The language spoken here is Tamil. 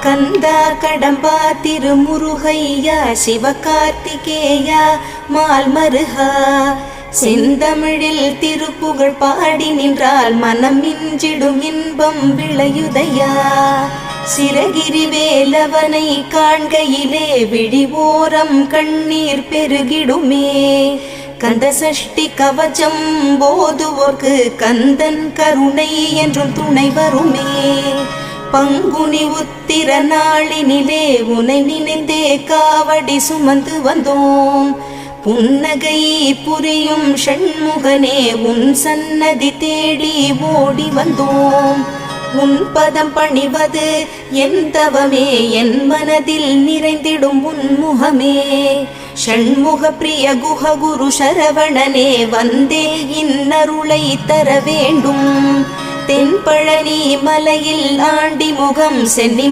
கந்தா கடம்பா திருமுருகையா சிவகார்த்திகேயா மால்மருகா செந்தமிழில் திருப்புகழ் பாடி நின்றால் மனம் மிஞ்சிடும் இன்பம் விளையுதையா. சிரகிரி வேலவனை காண்கையிலே விழிவோரம் கண்ணீர் பெருகிடுமே. கந்த சஷ்டி கவச்சம் போதுவோர்க்கு கந்தன் கருணை என்றும் துணை வருமே. பங்குனி உத்திர நாளினிலே உனை நினைந்தே காவடி சுமந்து வந்தோம். புன்னகை புரியும் ஷண்முகனே உன் சன்னதி தேடி ஓடி வந்தோம். உன் பதம் பணிவது என் தவமே, என் மனதில் நிறைந்திடும் உன் முகமே. ஷண்முக பிரிய குஹ குரு சரவணனே வந்தே இன்னருளை தர வேண்டும். தென்பழனி மலையில் ஆண்டி முகம் சென்னி